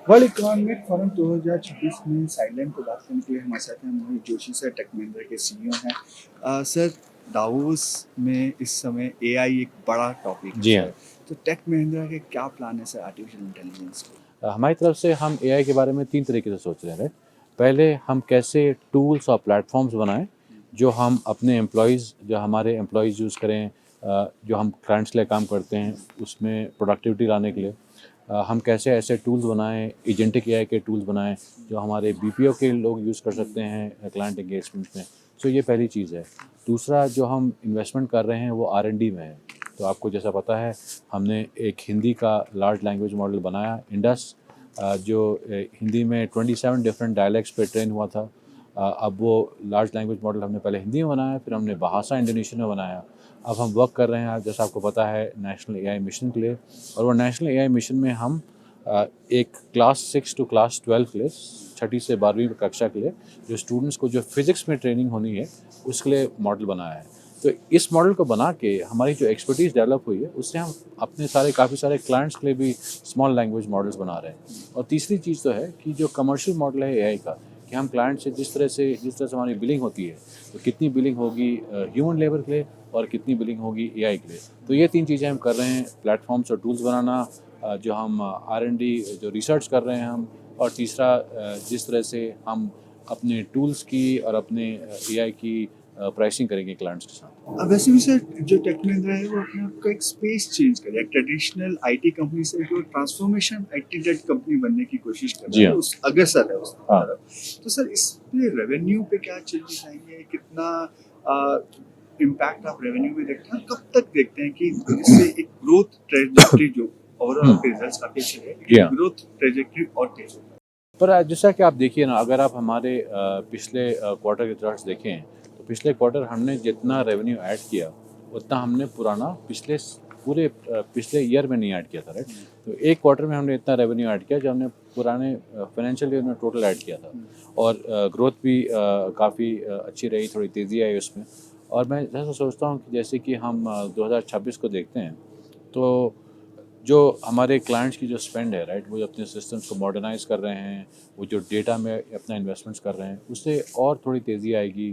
World economic forum 2026 में sideline पर बात करने के लिए हमारे साथ हैं मोहित जोशी सर, टेक महिंद्रा के सीईओ हैं। सर, दावोस में इस समय एआई एक बड़ा टॉपिक है जी हाँ। सर। तो टेक महिंद्रा के क्या प्लान है सर आर्टिफिशियल इंटेलिजेंस को? हमारी तरफ से हम एआई के बारे में 3 तरीके से सोच रहे हैं, राइट? पहले हम कैसे टूल्स और प्लेटफ़ॉर्म्स बनाएँ, जो हम अपने एम्प्लॉइज़ जो हमारे एम्प्लॉइज़ यूज़ करें, जो हम क्लाइंट्स के लिए काम करते हैं, उसमें प्रोडक्टिविटी लाने के लिए। हम कैसे ऐसे टूल्स बनाएँ, एजेंटिक एआई के टूल्स बनाएँ, जो हमारे बीपीओ के लोग यूज़ कर सकते हैं क्लाइंट एंगेजमेंट में। सो ये पहली चीज़ है। दूसरा जो हम इन्वेस्टमेंट कर रहे हैं, वो आर&डी में है। तो आपको जैसा पता है, हमने एक हिंदी का लार्ज लैंग्वेज मॉडल बनाया, इंडस, जो हिंदी में 27 डिफरेंट डायलेक्ट्स पे ट्रेन हुआ था। अब वो लार्ज लैंग्वेज मॉडल हमने पहले हिंदी में बनाया, फिर हमने भाषा इंडोनेशियन में बनाया। अब हम वर्क कर रहे हैं, जैसा आपको पता है, नेशनल एआई मिशन के लिए। और वो नेशनल एआई मिशन में हम एक क्लास 6 टू क्लास 12 के लिए, 6ठी से 12वीं कक्षा के लिए, जो स्टूडेंट्स को जो फिज़िक्स में ट्रेनिंग होनी है, उसके लिए मॉडल बनाया है। तो इस मॉडल को बना के हमारी जो एक्सपर्टीज़ डेवलप हुई है, उससे हम अपने काफ़ी सारे क्लाइंट्स के लिए भी स्मॉल लैंग्वेज मॉडल्स बना रहे हैं। और तीसरी चीज़ तो है कि जो कमर्शियल मॉडल है एआई का, कि हम क्लाइंट से जिस तरह से हमारी बिलिंग होती है, तो कितनी बिलिंग होगी ह्यूमन लेबर के लिए और कितनी बिलिंग होगी एआई के लिए। तो ये 3 चीज़ें हम कर रहे हैं, प्लेटफॉर्म्स और टूल्स बनाना, जो हम आर&डी जो रिसर्च कर रहे हैं हम, और तीसरा जिस तरह से हम अपने टूल्स की और अपने एआई की प्राइसिंग करेंगे क्लाइंट्स के साथ। अब वैसे भी सर, जो टेक महिंद्रा है वो अपने आप का एक स्पेस चेंज कर रहा है, ट्रेडिशनल आईटी कंपनी से जो ट्रांसफॉर्मेशन आईटी लेड कंपनी बनने की कोशिश कर जी रहा है, हाँ। उस अग्रसर है उस हाँ। तरफ। तो सर, इस पे रेवेन्यू पे क्या चेंजेस आएंगे, कितना इम्पैक्ट आप रेवेन्यू में देखते हैं, कब तक देखते हैं कि इससे एक ग्रोथ ट्रेजेक्टरी जो ओवरऑल आपके रिजल्ट्स काफी अच्छे रहे, जी हाँ। ग्रोथ ट्रेजेक्टरी और तेज हो? पर जैसा कि आप देखिए ना, अगर आप हमारे पिछले क्वार्टर के चार्ट्स देखें, तो पिछले क्वार्टर हमने जितना रेवेन्यू ऐड किया, उतना हमने पूरे पिछले ईयर में नहीं ऐड किया था, राइट? तो एक क्वार्टर में हमने इतना रेवेन्यू ऐड किया जो हमने पुराने फाइनेंशियल ईयर में टोटल ऐड किया था। और ग्रोथ भी काफ़ी अच्छी रही, थोड़ी तेज़ी आई उसमें। और मैं जैसा सोचता हूँ कि जैसे कि हम 2026 को देखते हैं, तो जो हमारे क्लाइंट्स की जो स्पेंड है, राइट, वो अपने सिस्टम्स को मॉडर्नाइज कर रहे हैं, वो जो डेटा में अपना इन्वेस्टमेंट्स कर रहे हैं, उससे और थोड़ी तेज़ी आएगी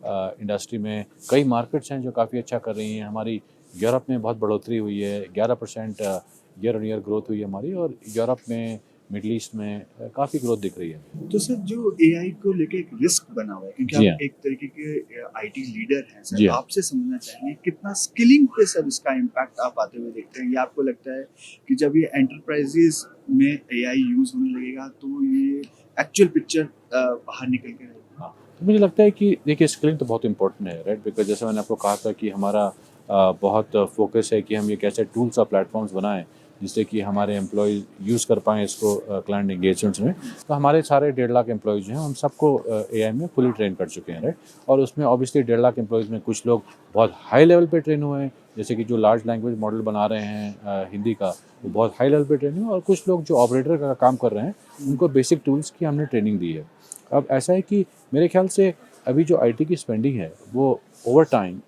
इंडस्ट्री में। कई मार्केट्स हैं जो काफ़ी अच्छा कर रही हैं। हमारी यूरोप में बहुत बढ़ोतरी हुई है, 11% ईयर ऑन ईयर ग्रोथ हुई है हमारी, और यूरोप में, मिडल ईस्ट में काफ़ी ग्रोथ दिख रही है। तो सर, जो एआई को लेके एक रिस्क बना हुआ है, क्योंकि जी आप हाँ। एक तरीके के आईटी लीडर हैं जी सर, हाँ। आपसे समझना चाहेंगे कितना स्किलिंग पे सर इसका इम्पैक्ट आप आते हुए देखते हैं, या आपको लगता है कि जब ये एंटरप्राइजेस में एआई यूज होने लगेगा तो ये एक्चुअल पिक्चर बाहर निकल के रहेगी? हाँ, तो मुझे लगता है कि देखिए, स्किलिंग तो बहुत इंपॉर्टेंट है, राइट? बिकॉज जैसे मैंने आपको कहा था कि हमारा बहुत फोकस है कि हम ये कैसे टूल्स और प्लेटफॉर्म्स बनाएं, जिससे कि हमारे एम्प्लॉय यूज़ कर पाएँ इसको क्लाइंट एंगेजमेंट्स में। तो हमारे सारे 1.5 लाख एम्प्लॉयज़ जो हैं, हम सबको एआई में फुली ट्रेन कर चुके हैं, राइट? और उसमें ऑब्वियसली 1.5 लाख एम्प्लॉयज़ में कुछ लोग बहुत हाई लेवल पे ट्रेन हुए हैं, जैसे कि जो लार्ज लैंग्वेज मॉडल बना रहे हैं हिंदी का, वो बहुत हाई लेवल पे ट्रेन हुए, और कुछ लोग जो ऑपरेटर का काम कर रहे हैं, उनको बेसिक टूल्स की हमने ट्रेनिंग दी है। अब ऐसा है कि मेरे ख्याल से अभी जो आईटी की स्पेंडिंग है, वो ओवर टाइम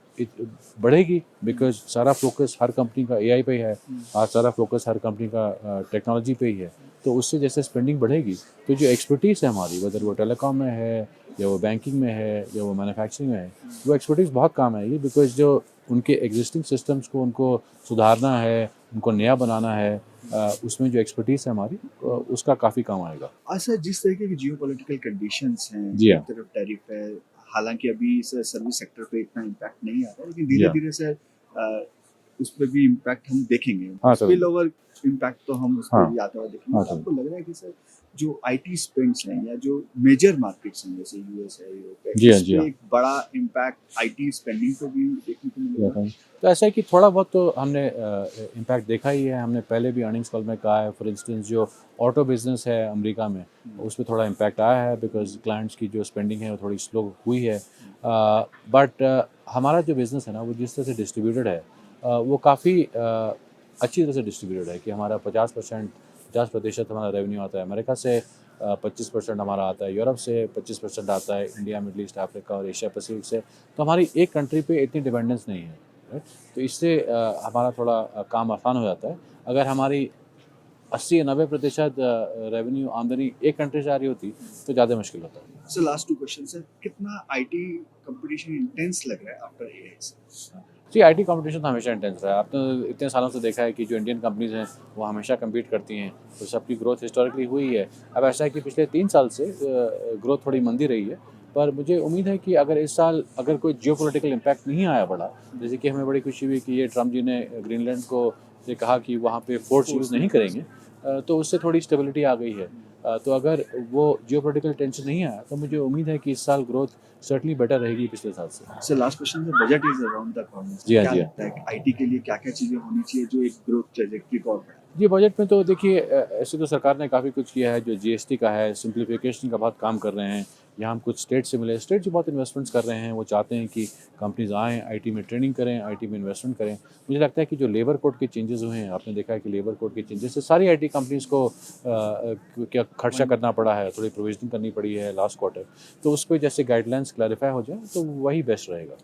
बढ़ेगी, बिकॉज सारा फोकस हर कंपनी का एआई पे ही है। आज सारा फोकस हर कंपनी का टेक्नोलॉजी पे ही है। तो उससे जैसे स्पेंडिंग बढ़ेगी, तो जो एक्सपर्टीज़ है हमारी, वेदर वो टेलीकॉम में है, या वो बैंकिंग में है, या वो मैन्युफैक्चरिंग में है, वो एक्सपर्टीज़ बहुत काम आएगी, बिकॉज जो उनके एग्जिस्टिंग सिस्टम्स को उनको सुधारना है, उनको नया बनाना है, उसमें जो एक्सपर्टीज़ है हमारी, उसका काफ़ी काम आएगा। अच्छा, जिस तरीके की जियोपॉलिटिकल कंडीशंस हैं, जी एक हाँ। तरफ टैरिफ है, हालांकि अभी सर सर्विस सेक्टर पे इतना इम्पैक्ट नहीं आ रहा है, लेकिन जी धीरे हाँ। धीरे सर उस पर भी इम्पैक्ट हम देखेंगे। हाँ सर। स्पिल ओवर इम्पैक्ट तो हम उस पर हाँ। भी आता हुआ देखेंगे। हाँ तो सर। आपको लग रहा है कि सर, जो आईटी स्पेंड्स हैं या जो मेजर मार्केट्स हैं जैसे यूएस है, यूरोप है, जी हाँ। इस जी पे हाँ। एक बड़ा इम्पैक्ट आईटी स्पेंडिंग को भी देखने को मिलेगा? तो ऐसा है कि थोड़ा बहुत तो हमने इम्पैक्ट देखा ही है। हमने पहले भी अर्निंग्स कॉल में कहा है, फॉर इंस्टेंस जो ऑटो बिजनेस है अमेरिका में, उस पर थोड़ा इम्पैक्ट आया है, बिकॉज क्लाइंट्स की जो स्पेंडिंग है वो थोड़ी स्लो हुई है। बट हमारा जो बिज़नेस है ना, वो जिस तरह से डिस्ट्रीब्यूटेड है, वो काफ़ी अच्छी तरह से डिस्ट्रीब्यूटेड है, कि हमारा 50% हमारा रेवेन्यू आता है अमेरिका से, 25% हमारा आता है यूरोप से, 25% आता है इंडिया, मिडल ईस्ट, अफ्रीका और एशिया पैसिफिक से। तो हमारी एक कंट्री पे इतनी डिपेंडेंस नहीं है, राइट? तो इससे हमारा थोड़ा काम आसान हो जाता है। अगर हमारी 80-90% रेवेन्यू आमदनी एक कंट्री से आ रही होती तो ज़्यादा मुश्किल होता। Sir last two question sir, कितना आईटी कंपटीशन इंटेंस लग रहा है आफ्टर एआई से? जी, आईटी कंपटीशन तो हमेशा इंटेंस रहा है। आपने इतने सालों से देखा है कि जो इंडियन कंपनीज़ हैं वो हमेशा कम्पीट करती हैं, तो सबकी ग्रोथ हिस्टोरिकली हुई है। अब ऐसा है कि पिछले 3 साल से ग्रोथ थोड़ी मंदी रही है, पर मुझे उम्मीद है कि अगर इस साल अगर कोई जियोपॉलिटिकल इम्पैक्ट नहीं आया बड़ा, जैसे कि हमें बड़ी खुशी हुई कि ये ट्रम्प जी ने ग्रीनलैंड को ये कहा कि वहाँ पे फोर्स यूज़ नहीं करेंगे, तो उससे थोड़ी स्टेबिलिटी आ गई है। तो अगर वो जियोपॉलिटिकल टेंशन नहीं आया तो मुझे उम्मीद है कि इस साल ग्रोथ सर्टनली बेटर रहेगी पिछले साल से। Sir last question sir, budget is around the corner. जी हाँ, क्या जी हाँ। लगता है आईटी के लिए क्या-क्या चीजें होनी चाहिए जो एक ग्रोथ ट्रैजेक्टरी को और बढ़ाए? जी, बजट में तो देखिए ऐसे तो सरकार ने काफ़ी कुछ किया है, जो जीएसटी का है, सिम्प्लिफिकेशन का बहुत काम कर रहे हैं। यहाँ हम कुछ स्टेट से मिले, स्टेट जो बहुत इन्वेस्टमेंट्स कर रहे हैं, वो चाहते हैं कि कंपनीज़ आएँ, आईटी में ट्रेनिंग करें, आईटी में इन्वेस्टमेंट करें। मुझे लगता है कि जो लेबर कोड के चेंजेज़ हुए हैं, आपने देखा है कि लेबर कोड के चेंजेस से सारी आईटी कंपनीज़ को क्या खर्चा करना पड़ा है, थोड़ी प्रोविज़निंग करनी पड़ी है लास्ट क्वार्टर। तो उस पे जैसे गाइडलाइंस क्लैरिफ़ाई हो जाए, तो वही बेस्ट रहेगा।